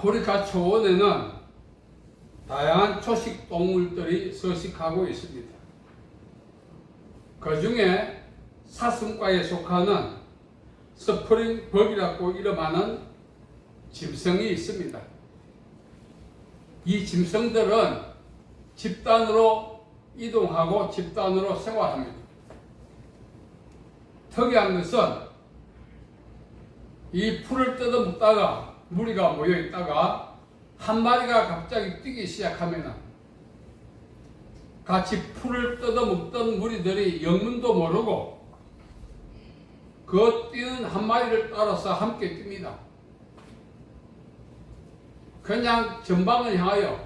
아프리카 초원에는 다양한 초식 동물들이 서식하고 있습니다. 그 중에 사슴과에 속하는 스프링벅이라고 이름하는 짐승이 있습니다. 이 짐승들은 집단으로 이동하고 집단으로 생활합니다. 특이한 것은 이 풀을 뜯어먹다가 무리가 모여 있다가 한 마리가 갑자기 뛰기 시작하면 같이 풀을 뜯어먹던 무리들이 영문도 모르고 그 뛰는 한 마리를 따라서 함께 뜁니다. 그냥 전방을 향하여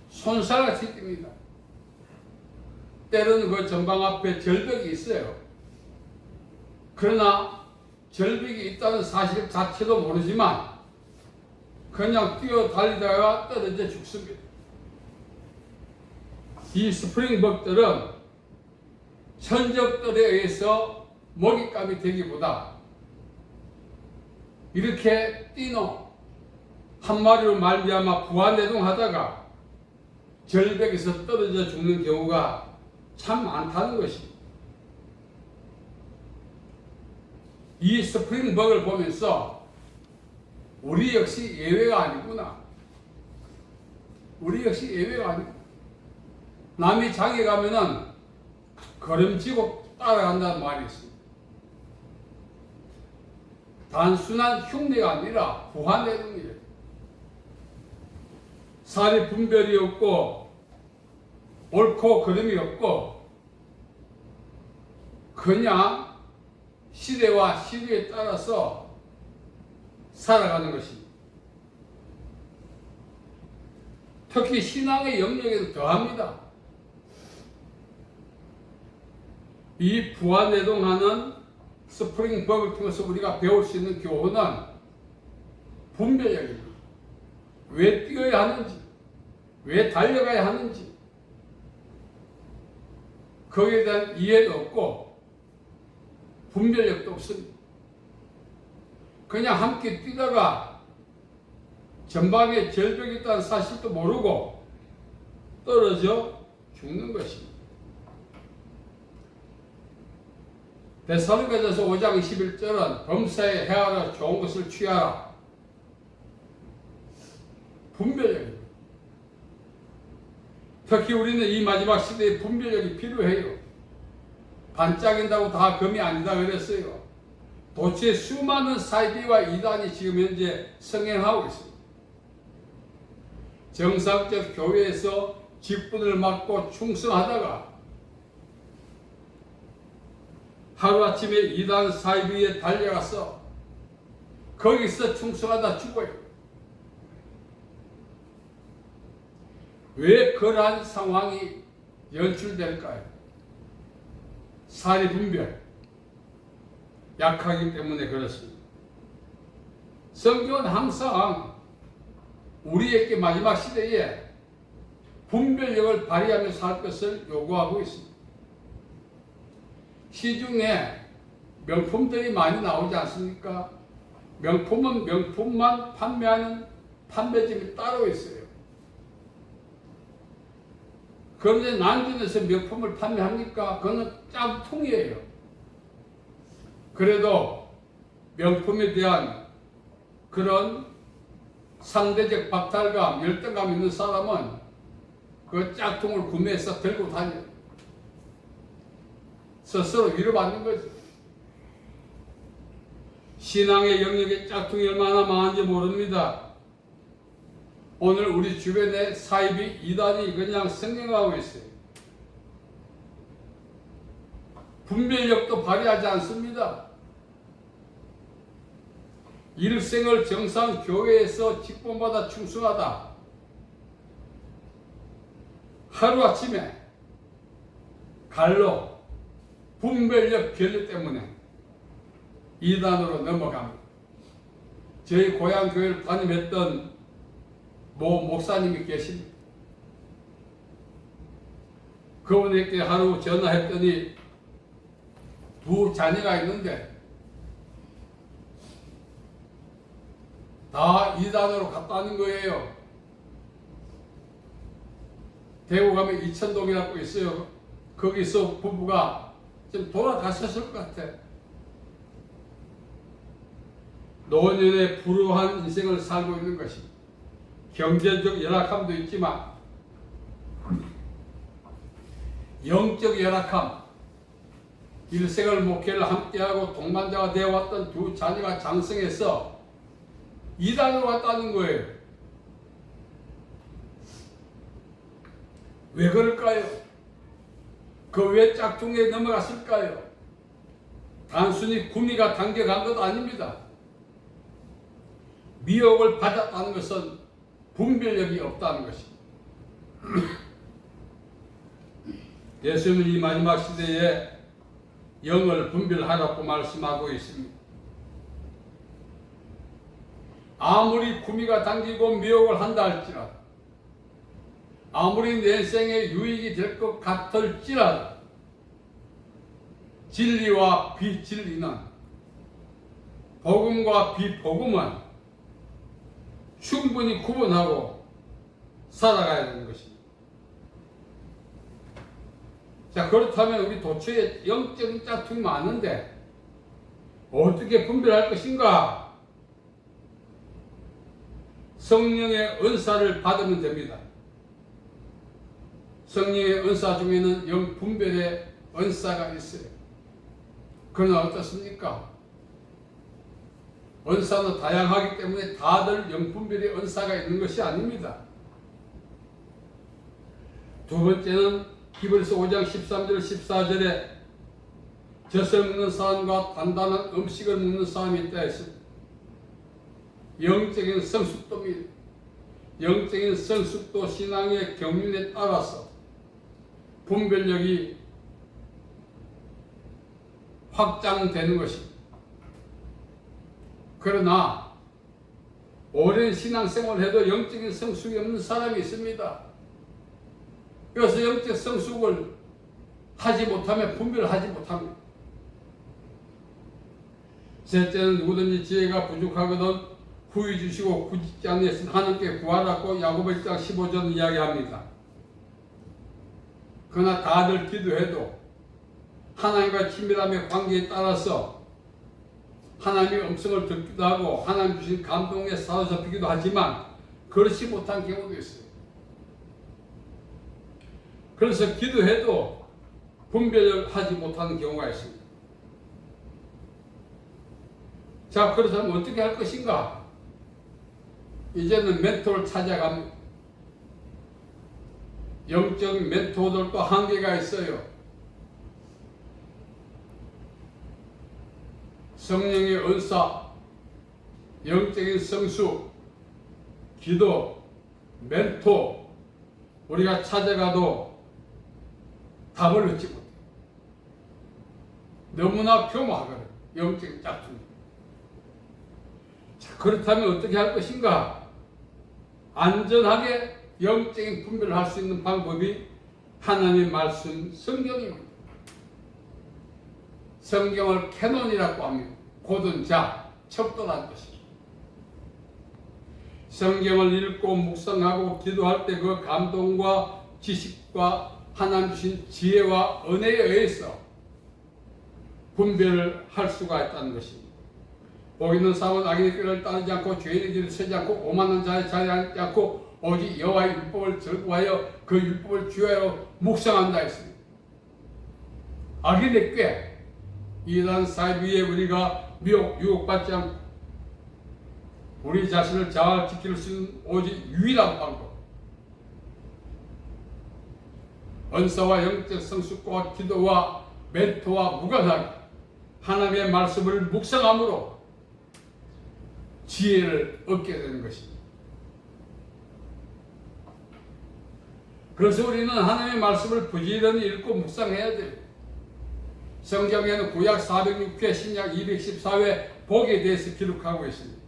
손살같이 뜁니다. 때로는 그 전방 앞에 절벽이 있어요. 그러나 절벽이 있다는 사실 자체도 모르지만 그냥 뛰어 달리다가 떨어져 죽습니다. 이 스프링벅들은 천적들에 의해서 먹잇감이 되기보다 이렇게 뛰노 한 마리로 말미암아 부하내동하다가 절벽에서 떨어져 죽는 경우가 참 많다는 것입니다. 이 스프링벅을 보면서 우리 역시 예외가 아니구나. 우리 역시 예외가 아니구나. 남이 장에 가면은 걸음지고 따라간다는 말이 있습니다. 단순한 흉내가 아니라 부하내동이에요. 살이 분별이 없고 옳고 그름이 없고 그냥 시대와 시류에 따라서 살아가는 것입니다. 특히 신앙의 영역에도 더합니다. 이 부하내동하는 스프링벅을 통해서 우리가 배울 수 있는 교훈은 분별력입니다. 왜 뛰어야 하는지, 왜 달려가야 하는지 거기에 대한 이해도 없고 분별력도 없습니다. 그냥 함께 뛰다가 전방에 절벽이 있다는 사실도 모르고 떨어져 죽는 것입니다. 데살로니가전서 5장 21절은 범사에 헤아려 좋은 것을 취하라. 분별력입니다. 특히 우리는 이 마지막 시대에 분별력이 필요해요. 반짝인다고 다 금이 아니다 그랬어요. 도처에 수많은 사이비와 이단이 지금 현재 성행하고 있습니다. 정상적 교회에서 직분을 맡고 충성하다가 하루아침에 이단 사이비에 달려가서 거기서 충성하다 죽어요. 왜 그러한 상황이 연출될까요? 사리 분별, 약하기 때문에 그렇습니다. 성경은 항상 우리에게 마지막 시대에 분별력을 발휘하며 살 것을 요구하고 있습니다. 시중에 명품들이 많이 나오지 않습니까? 명품은 명품만 판매하는 판매점이 따로 있어요. 그런데 난전에서 명품을 판매합니까? 그거는 짝퉁이에요. 그래도 명품에 대한 그런 상대적 박탈감, 열등감 있는 사람은 그 짝퉁을 구매해서 들고 다녀요. 스스로 위로받는 거죠. 신앙의 영역에 짝퉁이 얼마나 많은지 모릅니다. 오늘 우리 주변에 사이비 이단이 그냥 성행하고 있어요. 분별력도 발휘하지 않습니다. 일생을 정상 교회에서 직분받아 충성하다 하루아침에 갈로 분별력 결례 때문에 이단으로 넘어갑니다. 저희 고향 교회를 담임했던 모 목사님이 계십니다. 그분에게 하루 전화했더니 두 자녀가 있는데 다 이단으로 갔다는 거예요. 대구 가면 이천동이라고 있어요. 거기서 부부가 좀 돌아가셨을 것 같아. 노년의 불우한 인생을 살고 있는 것이 경제적 열악함도 있지만 영적 열악함, 일생을 목회를 함께하고 동반자가 되어왔던 두 자녀가 장성해서 이단으로 왔다는 거예요. 왜 그럴까요? 그 왜 짝퉁에 넘어갔을까요? 단순히 구미가 당겨간 것 아닙니다. 미혹을 받았다는 것은 분별력이 없다는 것입니다. 예수님은 이 마지막 시대에 영을 분별하라고 말씀하고 있습니다. 아무리 구미가 당기고 미혹을 한다 할지라도, 아무리 내 생에 유익이 될 것 같을지라도 진리와 비진리는, 복음과 비복음은 충분히 구분하고 살아가야 되는 것입니다. 자, 그렇다면 우리 도처에 영적인 짝퉁이 많은데 어떻게 분별할 것인가? 성령의 은사를 받으면 됩니다. 성령의 은사 중에는 영 분별의 은사가 있어요. 그러나 어떻습니까? 은사는 다양하기 때문에 다들 영 분별의 은사가 있는 것이 아닙니다. 두 번째는 히브리서 5장 13절 14절에 젖을 먹는 사람과 단단한 음식을 먹는 사람이 있다 했습니다. 영적인 성숙도입니다. 영적인 성숙도 신앙의 경륜에 따라서 분별력이 확장되는 것입니다. 그러나 오랜 신앙생활을 해도 영적인 성숙이 없는 사람이 있습니다. 그래서 영적 성숙을 하지 못하면 분별을 하지 못합니다. 셋째는 누구든지 지혜가 부족하거든 후히 주시고 굳지 않으신 하나님께 구하라고 야고보 1장 15절은 이야기합니다. 그러나 다들 기도해도 하나님과 친밀함의 관계에 따라서 하나님의 음성을 듣기도 하고 하나님 주신 감동에 사로잡히기도 하지만 그렇지 못한 경우도 있어요. 그래서 기도해도 분별을 하지 못하는 경우가 있습니다. 자, 그렇다면 어떻게 할 것인가? 이제는 멘토를 찾아갑니다. 영적인 멘토들도 한계가 있어요. 성령의 은사, 영적인 성숙, 기도, 멘토, 우리가 찾아가도 답을 얻지 못해요. 너무나 교묘하거든요. 영적인 짝퉁. 자, 그렇다면 어떻게 할 것인가? 안전하게 영적인 분별을 할 수 있는 방법이 하나님의 말씀, 성경입니다. 성경을 캐논이라고 합니다. 고든 자, 척도라는 것이죠. 성경을 읽고 묵상하고 기도할 때 그 감동과 지식과 하나님 주신 지혜와 은혜에 의해서 분별을 할 수가 있다는 것입니다. 복 있는 사람은 악인의 꾀를 따르지 않고 죄인의 길을 서지 않고 오만한 자의 자리에 앉지 않고 오직 여호와의 율법을 즐거워하여 그 율법을 주하여 묵상한다 했습니다. 악인의 꾀, 이단 사이비에 우리가 미혹, 유혹받지 않고 우리 자신을 잘 지킬 수 있는 오직 유일한 방법, 은사와 영적 성숙과 기도와 멘토와 무관하게 하나님의 말씀을 묵상함으로 지혜를 얻게 되는 것입니다. 그래서 우리는 하나님의 말씀을 부지런히 읽고 묵상해야 돼요. 성경에는 구약 406회, 신약 214회 복에 대해서 기록하고 있습니다.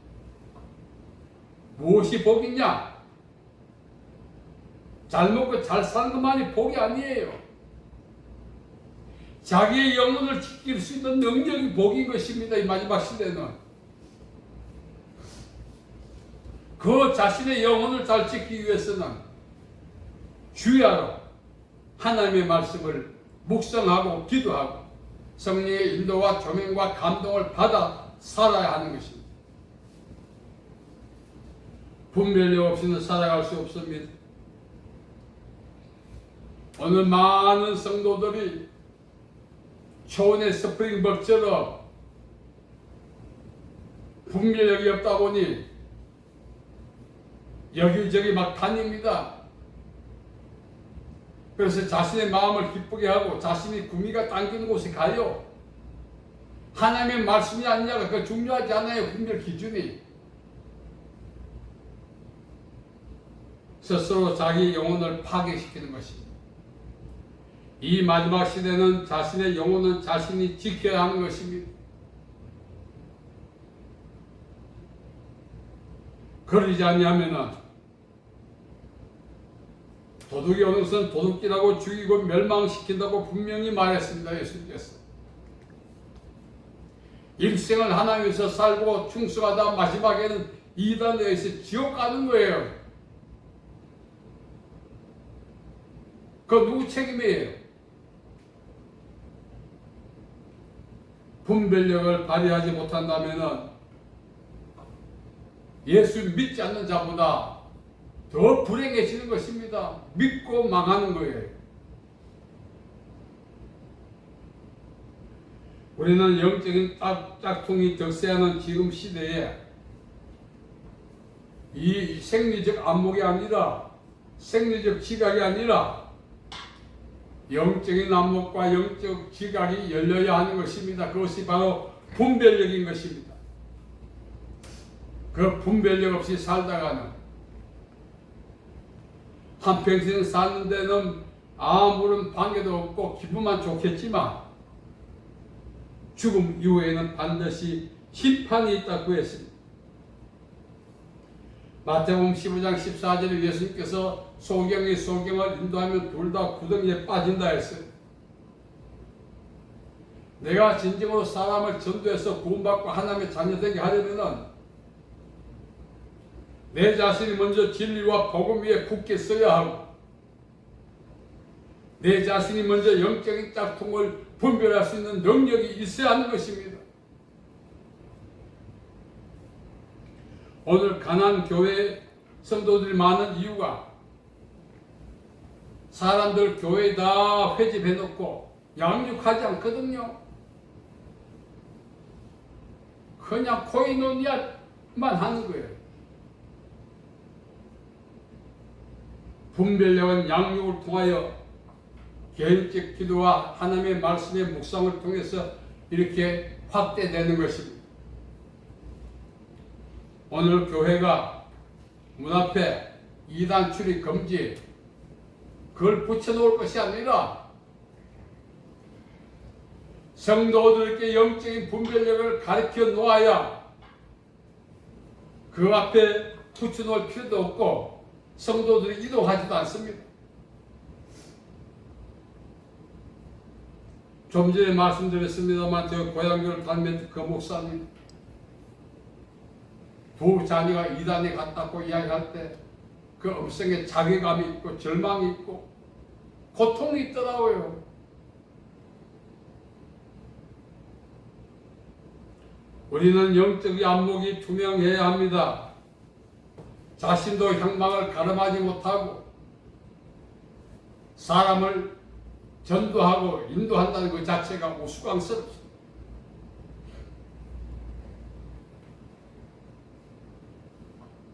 무엇이 복이냐? 잘 먹고 잘 사는 것만이 복이 아니에요. 자기의 영혼을 지킬 수 있는 능력이 복인 것입니다. 이 마지막 시대는. 그 자신의 영혼을 잘 지키기 위해서는 주야로 하나님의 말씀을 묵상하고 기도하고 성령의 인도와 조명과 감동을 받아 살아야 하는 것입니다. 분별력 없이는 살아갈 수 없습니다. 오늘 많은 성도들이 초원의 스프링벅처럼 분별력이 없다 보니 여기저기 막 다닙니다. 그래서 자신의 마음을 기쁘게 하고 자신이 구미가 당기는 곳에 가요. 하나님의 말씀이 아니냐가 그 중요하지 않아요. 분별 기준이. 스스로 자기 영혼을 파괴시키는 것입니다. 이 마지막 시대는 자신의 영혼은 자신이 지켜야 하는 것입니다. 그러지 아니하면은 도둑이 오는 것은 도둑질하고 죽이고 멸망시킨다고 분명히 말했습니다. 예수님께서. 일생을 하나님께서 살고 충성하다 마지막에는 이단에 의해서 지옥 가는 거예요. 그 누구 책임이에요? 분별력을 발휘하지 못한다면은 예수 믿지 않는 자보다 더 불행해지는 것입니다. 믿고 망하는 거예요. 우리는 영적인 짝퉁이 득세하는 지금 시대에 이 생리적 안목이 아니라 생리적 지각이 아니라 영적인 안목과 영적 지각이 열려야 하는 것입니다. 그것이 바로 분별력인 것입니다. 그 분별력 없이 살다가는 한평생 사는 데는 아무런 방해도 없고 기분만 좋겠지만 죽음 이후에는 반드시 심판이 있다고 했습니다. 마태복음 15장 14절에 예수님께서 소경이 소경을 인도하면 둘 다 구덩이에 빠진다 했어요. 내가 진정으로 사람을 전도해서 구원받고 하나님의 자녀되게 하려면은 내 자신이 먼저 진리와 복음 위에 굳게 서야 하고 내 자신이 먼저 영적인 짝퉁을 분별할 수 있는 능력이 있어야 하는 것입니다. 오늘 가난 교회 성도들이 많은 이유가 사람들 교회 다 회집해 놓고 양육하지 않거든요. 그냥 코이노니아만 하는 거예요. 분별력은 양육을 통하여 개인적 기도와 하나님의 말씀의 묵상을 통해서 이렇게 확대되는 것입니다. 오늘 교회가 문 앞에 이단 출입 금지 그걸 붙여놓을 것이 아니라 성도들께 영적인 분별력을 가르쳐 놓아야 그 앞에 붙여놓을 필요도 없고 성도들이 이동하지도 않습니다. 좀 전에 말씀드렸습니다만 저 고향교를 다니면서 그 목사님 두 자녀가 이단에 갔다고 이야기할 때 그 음성에 자괴감이 있고 절망이 있고 고통이 있더라고요. 우리는 영적인 안목이 투명해야 합니다. 자신도 향망을 가름하지 못하고 사람을 전도하고 인도한다는 것 자체가 우스꽝스럽습니다.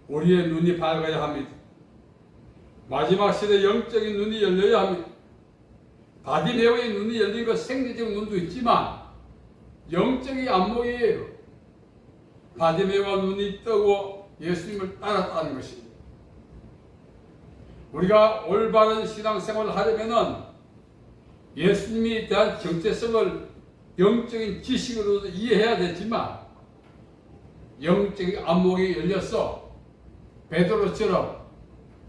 우리의 눈이 밝아야 합니다. 마지막 시대 영적인 눈이 열려야 합니다. 바디메오의 눈이 열린 것 생리적 눈도 있지만 영적인 안목이에요. 바디메오가 눈이 뜨고 예수님을 따랐다는 것입니다. 우리가 올바른 신앙생활을 하려면은 예수님에 대한 정체성을 영적인 지식으로 이해해야 되지만 영적인 안목이 열려서 베드로처럼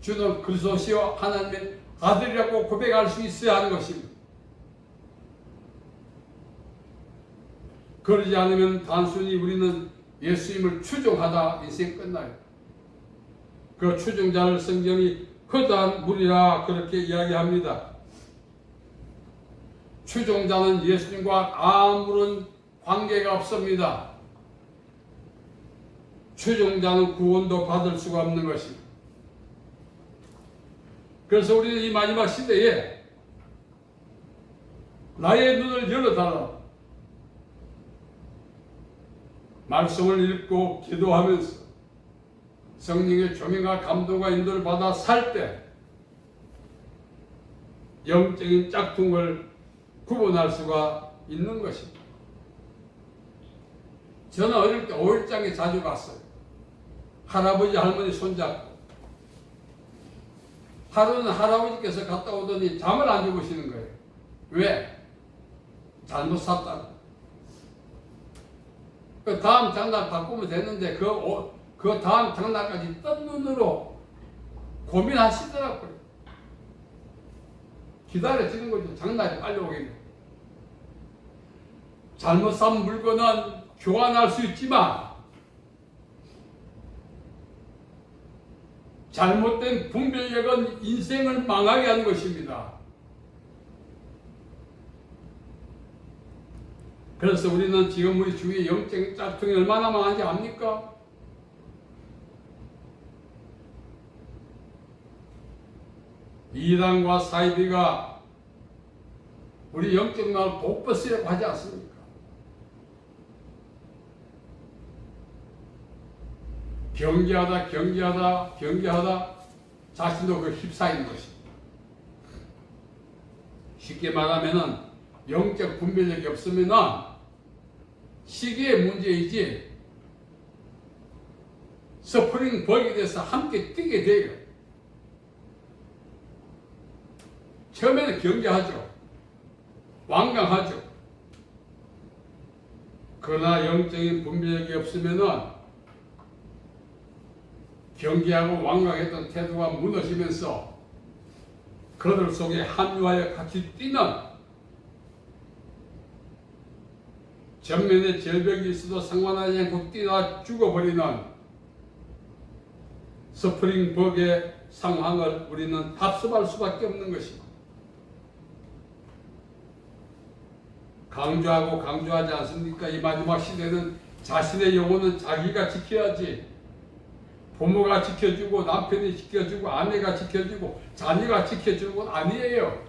주는 그리스도시요 하나님의 아들이라고 고백할 수 있어야 하는 것입니다. 그러지 않으면 단순히 우리는 예수님을 추종하다 인생 끝나요. 그 추종자를 성경이 허다한 무리라 그렇게 이야기합니다. 추종자는 예수님과 아무런 관계가 없습니다. 추종자는 구원도 받을 수가 없는 것입니다. 그래서 우리는 이 마지막 시대에 나의 눈을 열어달라. 말씀을 읽고 기도하면서 성령의 조명과 감동과 인도를 받아 살 때 영적인 짝퉁을 구분할 수가 있는 것입니다. 저는 어릴 때 5일장에 자주 갔어요. 할아버지 할머니 손잡고 하루는 할아버지께서 갔다 오더니 잠을 안 주무시는 거예요. 왜? 잘못 샀다고. 그 다음 장날 바꾸면 되는데 그 다음 장날까지 뜬 눈으로 고민하시더라고요. 기다려지는 거죠. 장날이 빨리 오기를. 잘못 산 물건은 교환할 수 있지만 잘못된 분별력은 인생을 망하게 하는 것입니다. 그래서 우리는 지금 우리 주위에 영적 짝퉁이 얼마나 많은지 압니까? 이단과 사이비가 우리 영적 마을 독버스라고 하지 않습니까? 경계하다 자신도 그 휩싸이는 것입니다. 쉽게 말하면은 영적 분별력이 없으면은 시기의 문제이지 스프링 벅에 대해서 함께 뛰게 돼요. 처음에는 경계하죠. 완강하죠. 그러나 영적인 분별력이 없으면은 경계하고 완강했던 태도가 무너지면서 그들 속에 합류하여 같이 뛰는 전면에 절벽이 있어도 상관하지 않고 뛰다 죽어버리는 스프링벅의 상황을 우리는 답습할 수밖에 없는 것입니다. 강조하고 강조하지 않습니까? 이 마지막 시대는 자신의 영혼은 자기가 지켜야지. 부모가 지켜주고 남편이 지켜주고 아내가 지켜주고 자녀가 지켜주는 건 아니에요.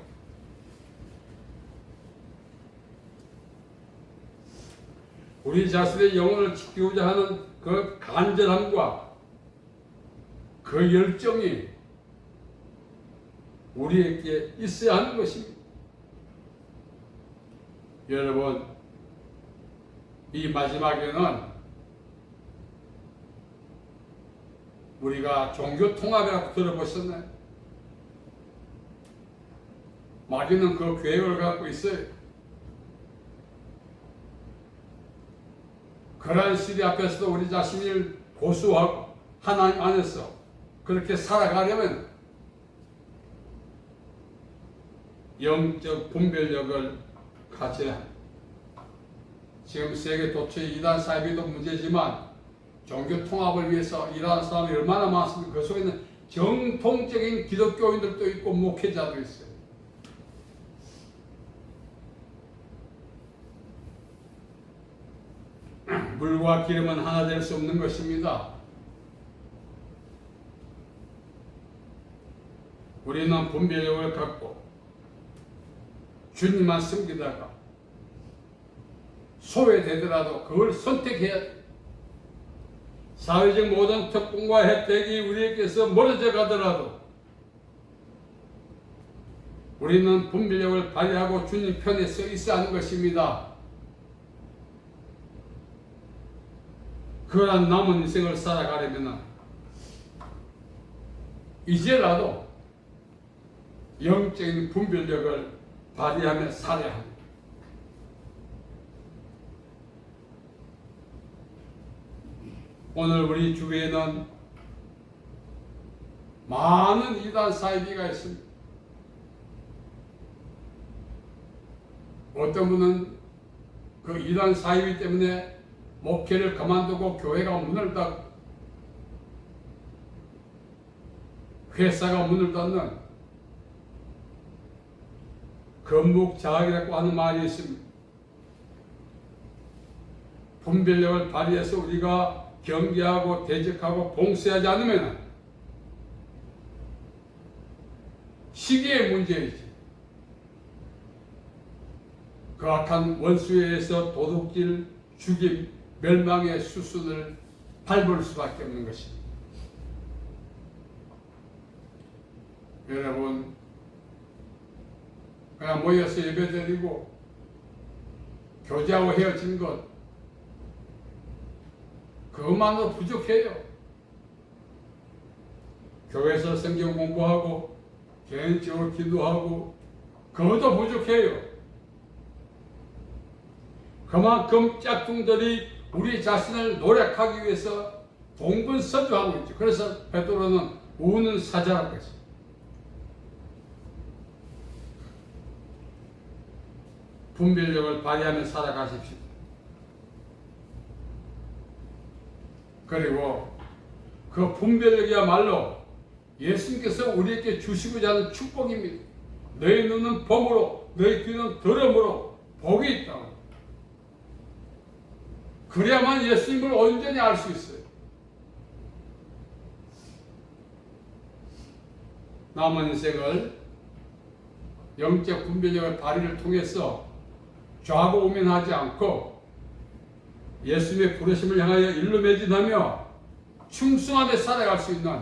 우리 자신의 영혼을 지키고자 하는 그 간절함과 그 열정이 우리에게 있어야 하는 것입니다. 여러분, 이 마지막에는 우리가 종교 통합이라고 들어보셨나요? 마귀는 그 계획을 갖고 있어요. 그러한 시대 앞에서도 우리 자신을 고수하고 하나님 안에서 그렇게 살아가려면 영적 분별력을 가져야 합니다. 지금 세계 도처의 이단 사이비도 문제지만 종교 통합을 위해서 일하는 사람이 얼마나 많습니까? 그 속에는 정통적인 기독교인들도 있고 목회자도 있어요. 물과 기름은 하나 될 수 없는 것입니다. 우리는 분별력을 갖고 주님만 섬기다가 소외되더라도 그걸 선택해야 돼. 사회적 모든 특권과 혜택이 우리에게서 멀어져 가더라도 우리는 분별력을 발휘하고 주님 편에 서 있어야 하는 것입니다. 그러한 남은 인생을 살아가려면 이제라도 영적인 분별력을 발휘하며 살아야 합니다. 오늘 우리 주위에는 많은 이단 사이비가 있습니다. 어떤 분은 그 이단 사이비 때문에 목회를 그만두고 교회가 문을 닫고 회사가 문을 닫는 건목자학이라고 하는 말이 있습니다. 분별력을 발휘해서 우리가 경계하고 대적하고 봉쇄하지 않으면 시기의 문제이지. 그 악한 원수에 의해서 도둑질, 죽임, 멸망의 수순을 밟을 수밖에 없는 것입니다. 여러분, 그냥 모여서 예배드리고 교제하고 헤어진 것, 그것만으로 부족해요. 교회에서 성경 공부하고 개인적으로 기도하고 그것도 부족해요. 그만큼 짝퉁들이 우리 자신을 노력하기 위해서 동분서주하고 있죠. 그래서 베드로는 우는 사자라고 했어요. 분별력을 발휘하며 살아가십시오. 그리고 그 분별력이야말로 예수님께서 우리에게 주시고자 하는 축복입니다. 너희 눈은 범으로, 너희 귀는 들음으로 복이 있다고. 그래야만 예수님을 온전히 알 수 있어요. 남은 인생을 영적 분별력의 발휘를 통해서 좌고 우면하지 않고 예수님의 부르심을 향하여 일로 매진하며 충성하며 살아갈 수 있는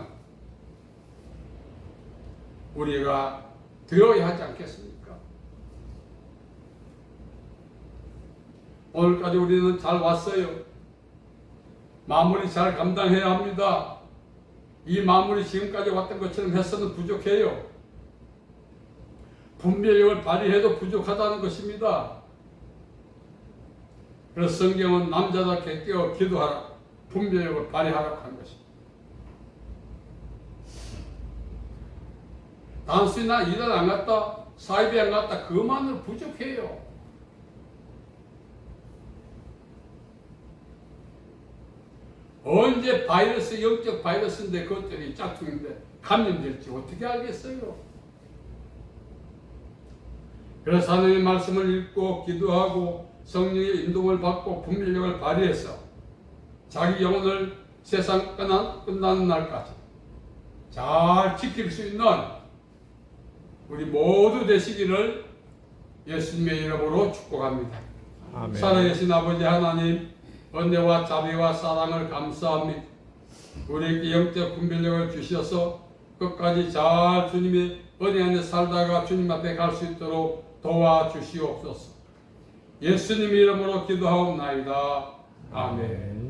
우리가 되어야 하지 않겠습니까? 오늘까지 우리는 잘 왔어요. 마무리 잘 감당해야 합니다. 이 마무리 지금까지 왔던 것처럼 해서는 부족해요. 분별력을 발휘해도 부족하다는 것입니다. 그래서 성경은 남자답게 깨어 기도하라, 분별력을 발휘하라고 한 것입니다. 단순히 나 일을 안 갔다, 사입에 안 갔다, 그것만으로 부족해요. 언제 바이러스, 영적 바이러스인데 그것들이 짝퉁인데 감염될지 어떻게 알겠어요? 그래서 하나님의 말씀을 읽고 기도하고 성령의 인도를 받고 분별력을 발휘해서 자기 영혼을 세상 끝나는 날까지 잘 지킬 수 있는 우리 모두 되시기를 예수님의 이름으로 축복합니다. 아멘. 살아계신 아버지 하나님, 은혜와 자비와 사랑을 감사합니다. 우리에게 영적 분별력을 주셔서 끝까지 잘 주님의 은혜 안에 살다가 주님 앞에 갈 수 있도록 도와주시옵소서. 예수님 이름으로 기도하옵나이다. 아멘.